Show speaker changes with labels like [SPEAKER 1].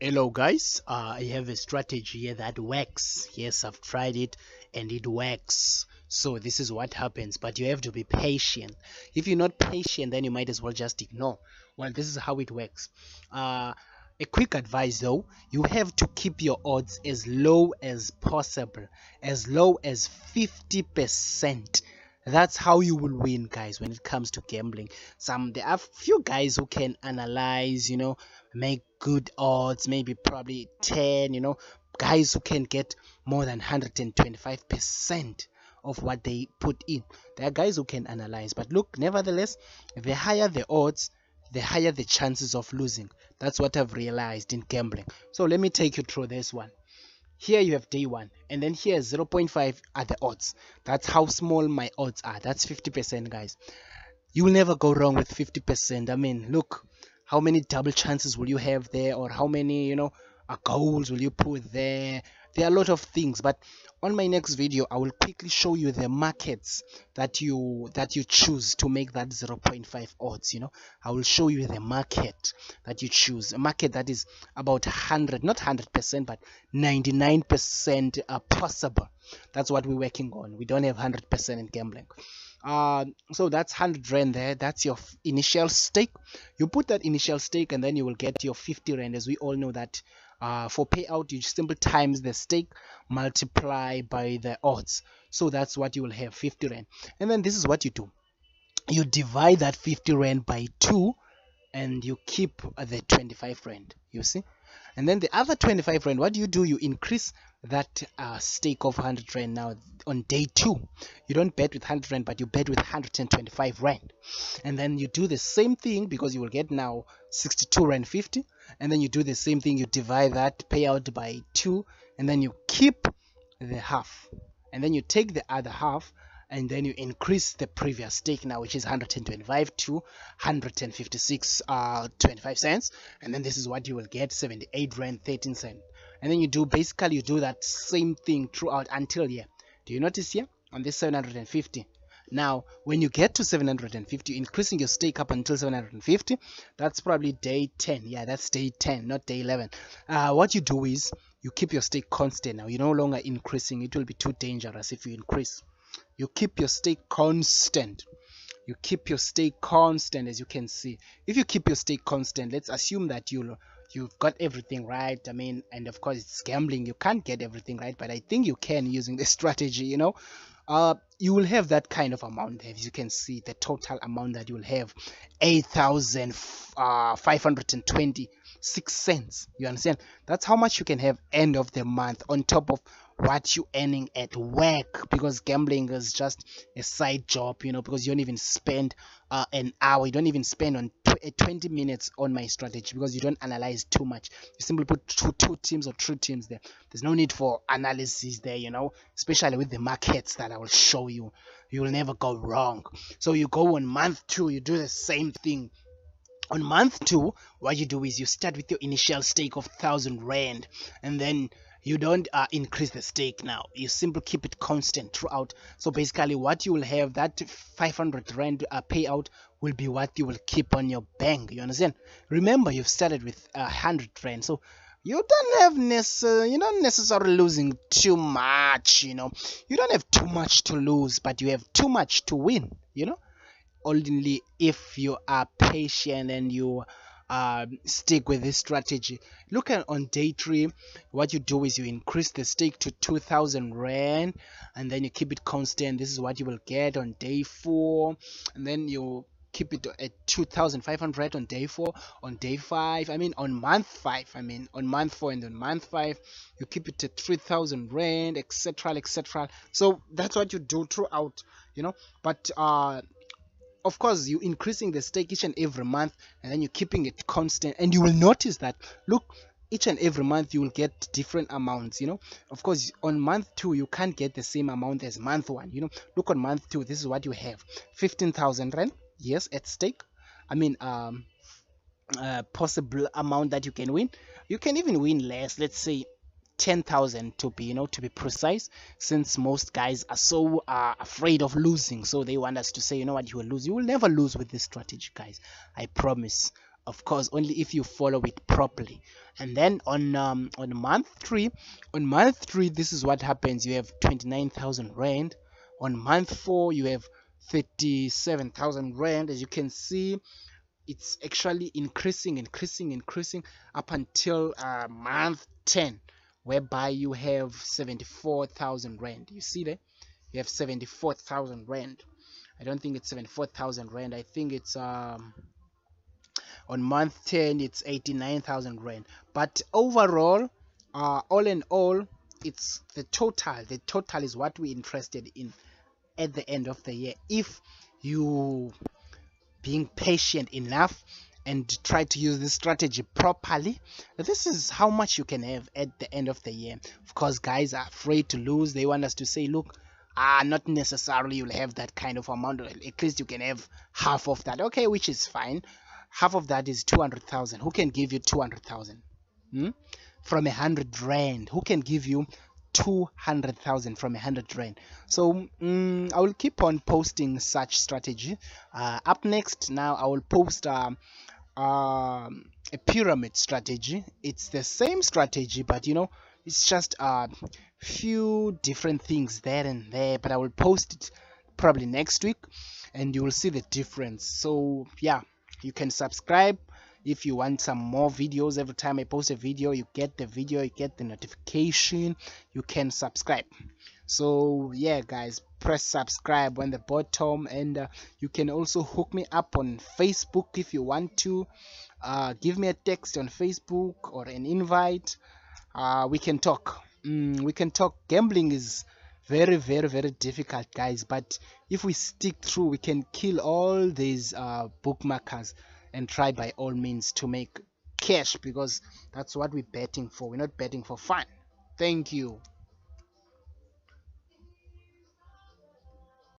[SPEAKER 1] Hello guys, I have a strategy here that works. Yes, I've tried it and it works. So this is what happens, but you have to be patient. If you're not patient, then you might as well just ignore. Well, this is how it works. A quick advice though, you have to keep your odds as low as possible, as low as 50%. That's how you will win, guys, when it comes to gambling. There are few guys who can analyze, make good odds, maybe probably 10, guys who can get more than 125% of what they put in. There are guys who can analyze, but look, nevertheless, the higher the odds, the higher the chances of losing. That's what I've realized in gambling. So let me take you through this one. Here you have day 1, and then here 0.5 are the odds. That's how small my odds are. That's 50%, guys. You will never go wrong with 50%. I mean, look, how many double chances will you have there, or how many goals will you put there? There are a lot of things, but on my next video I will quickly show you the markets that you choose to make that 0.5 odds. I will show you the market that you choose, a market that is about 100, not 100%, but 99% possible. That's what we're working on. We don't have 100% in gambling. So that's 100 rand there. That's your initial stake. You put that initial stake and then you will get your 50 rand. As we all know that for payout, you simply times the stake, multiply by the odds. So that's what you will have, 50 rand. And then this is what you do. You divide that 50 rand by 2 and you keep the 25 rand, you see. And then the other 25 rand, what do? You increase that stake of 100 rand. Now on day 2, you don't bet with 100 rand, but you bet with 125 rand. And then you do the same thing, because you will get now 62 rand 50. And then you do the same thing, you divide that payout by 2, and then you keep the half, and then you take the other half, and then you increase the previous stake now, which is 125 to 156 25 cents, and then this is what you will get, 78 rand 13 cents. And then you do that same thing throughout until here. Do you notice here on this 750? Now when you get to 750, increasing your stake up until 750, that's probably day 10. Yeah, that's day 10, not day 11. What you do is you keep your stake constant. Now you're no longer increasing. It will be too dangerous if you increase. You keep your stake constant. You keep your stake constant, as you can see. If you keep your stake constant, let's assume that you've got everything right. I mean, and of course it's gambling, you can't get everything right, but I think you can using this strategy. You will have that kind of amount there. As you can see, the total amount that you will have, 8,526 cents. You understand? That's how much you can have end of the month, on top of what you're earning at work, because gambling is just a side job, because you don't even spend an hour, you don't even spend on 20 minutes on my strategy, because you don't analyze too much. You simply put two teams or 3 teams there. There's no need for analysis there, especially with the markets that I will show you. You will never go wrong. So you go on month 2, you do the same thing. On month 2, what you do is you start with your initial stake of 1,000 rand, and then you don't increase the stake. Now you simply keep it constant throughout. So basically what you will have, that 500 rand payout will be what you will keep on your bank. You understand? Remember, you've started with 100 rand, so you don't necessarily losing too much. You don't have too much to lose, but you have too much to win. Only if you are patient and you stick with this strategy. Look at on day 3, what you do is you increase the stake to 2,000 rand, and then you keep it constant. This is what you will get on day 4, and then you keep it at 2,500 on day 4. On day 5, on month 5, on month 4, and on month 5 you keep it at 3,000 rand, etc, etc. So that's what you do throughout, but of course, you're increasing the stake each and every month, and then you're keeping it constant. And you will notice that, look, each and every month you will get different amounts. Of course, on month 2 you can't get the same amount as month 1. Look, on month 2, this is what you have: 15,000 rand, yes, at stake. Possible amount that you can win. You can even win less. Let's say 10,000 to be precise, since most guys are so afraid of losing, so they want us to say, you know what, you will lose. You will never lose with this strategy, guys. I promise. of course, only if you follow it properly. And then on month three, this is what happens. You have 29,000 rand. On month 4, you have 37,000 rand. As you can see, it's actually increasing up until month 10, whereby you have 74,000 rand. You see there, you have 74,000 rand. I don't think it's 74,000 rand. I think it's on month 10 it's 89,000 rand. But overall, all in all, it's the total is what we're interested in at the end of the year. If you being patient enough and try to use this strategy properly, this is how much you can have at the end of the year. Of course, guys are afraid to lose. They want us to say, look, not necessarily you'll have that kind of amount. At least you can have half of that. Okay, which is fine. Half of that is 200,000. Who can give you 200,000 from 100 rand? Who can give you 200,000 from 100 rand? So I will keep on posting such strategy. Up next, now I will post a pyramid strategy. It's the same strategy, but you know, it's just a few different things there and there. But I will post it probably next week, and you will see the difference. So yeah, you can subscribe if you want some more videos. Every time I post a video, you get the video, you get the notification. You can subscribe. So yeah, guys, press subscribe on the bottom, and you can also hook me up on Facebook if you want to. Give me a text on Facebook or an invite. We can talk. Gambling is very, very, very difficult, guys, but if we stick through, we can kill all these bookmarkers and try by all means to make cash, because that's what we're betting for. We're not betting for fun. Thank you.